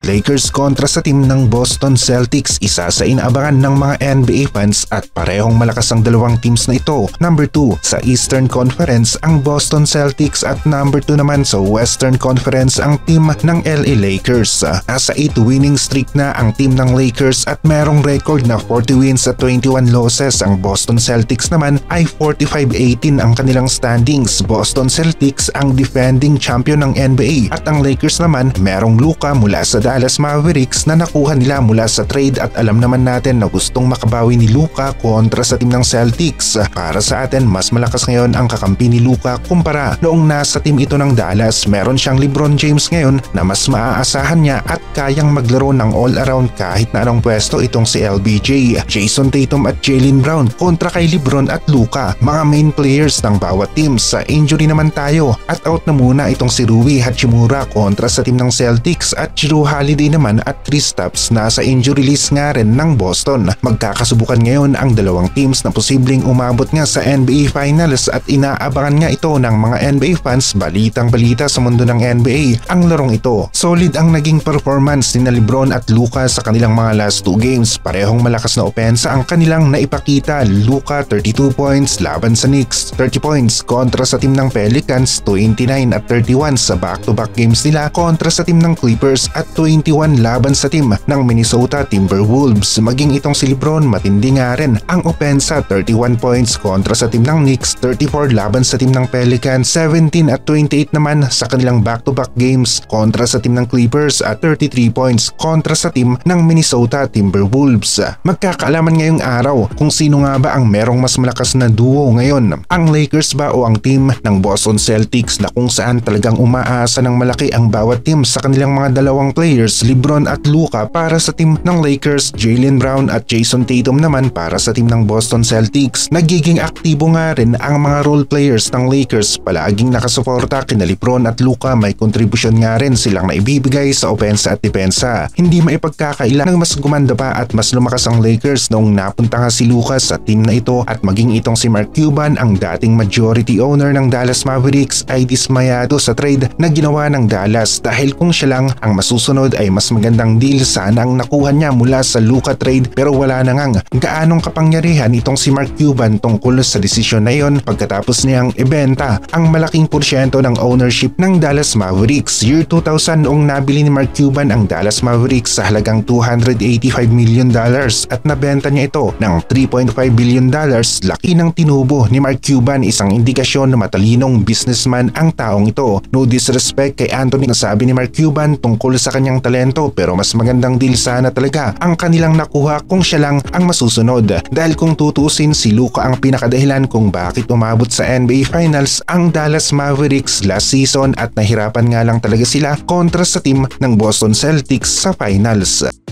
Lakers kontra sa team ng Boston Celtics, isa sa inaabangan ng mga NBA fans at parehong malakas ang dalawang teams na ito. Number 2 sa Eastern Conference ang Boston Celtics at number 2 naman sa Western Conference ang team ng LA Lakers. Nasa 8 winning streak na ang team ng Lakers at merong record na 40 wins at 21 losses. Ang Boston Celtics naman ay 45-18 ang kanilang standings. Boston Celtics ang defending champion ng NBA at ang Lakers naman merong Luka mula sa Dallas Mavericks na nakuha nila mula sa trade at alam naman natin na gustong makabawi ni Luka kontra sa team ng Celtics. Para sa atin, mas malakas ngayon ang kakampi ni Luka kumpara noong nasa team ito ng Dallas. Meron siyang LeBron James ngayon na mas maaasahan niya at kayang maglaro ng all-around kahit na anong pwesto itong si LBJ. Jason Tatum at Jaylen Brown kontra kay LeBron at Luka, mga main players ng bawat team. Sa injury naman tayo at out na muna itong si Rui Hachimura kontra sa team ng Celtics at Jrue Holiday naman at Kristaps nasa injury list nga rin ng Boston. Magkakasubukan ngayon ang dalawang teams na posibleng umabot nga sa NBA Finals at inaabangan nga ito ng mga NBA fans. Balitang balita sa mundo ng NBA ang larong ito. Solid ang naging performance ni LeBron at Luka sa kanilang mga last 2 games. Parehong malakas na opensa ang kanilang naipakita. Luka 32 points laban sa Knicks, 30 points kontra sa team ng Pelicans, 29 at 31 sa back-to-back games nila kontra sa team ng Clippers at 21 laban sa team ng Minnesota Timberwolves. Maging itong si LeBron matindi nga rin ang opensa, 31 points kontra sa team ng Knicks, 34 laban sa team ng Pelicans, 17 at 28 naman sa kanilang back-to-back games kontra sa team ng Clippers at 33 points kontra sa team ng Minnesota Timberwolves. Magkakaalaman ngayong araw kung sino nga ba ang merong mas malakas na duo ngayon, ang Lakers ba o ang team ng Boston Celtics, na kung saan talagang umaasa ng malaki ang bawat team sa kanilang mga dalawang players, LeBron at Luka para sa team ng Lakers, Jaylen Brown at Jason Tatum naman para sa team ng Boston Celtics. Nagiging aktibo nga rin ang mga role players ng Lakers, palaging nakasuporta kina LeBron at Luka. May kontribusyon nga rin silang naibibigay sa opensa at depensa. Hindi maipagkakaila ng mas gumanda pa at mas lumakas ang Lakers noong napunta nga si Luka sa team na ito at maging itong si Mark Cuban, ang dating majority owner ng Dallas Mavericks, ay dismayado sa trade na ginawa ng Dallas dahil kung siya lang ang masusunod ay mas magandang deal sana ang nakuha niya mula sa Luka trade, pero wala na ngang gaanong kapangyarihan itong si Mark Cuban tungkol sa desisyon na iyon pagkatapos niyang ibenta ang malaking porsyento ng ownership ng Dallas Mavericks. Year 2000 noong nabili ni Mark Cuban ang Dallas Mavericks sa halagang $285 million at nabenta niya ito ng $3.5 billion. Laki ng tinubo ni Mark Cuban, isang indikasyon na matalinong businessman ang taong ito. No disrespect kay Anthony, nasabi ni Mark Cuban tungkol sa kanyang talento, pero mas magandang deal sana talaga ang kanilang nakuha kung siya lang ang masusunod. Dahil kung tutusin, si Luka ang pinakadahilan kung bakit umabot sa NBA Finals ang Dallas Mavericks last season at nahirapan nga lang talaga sila kontra sa team ng Boston Celtics sa Finals.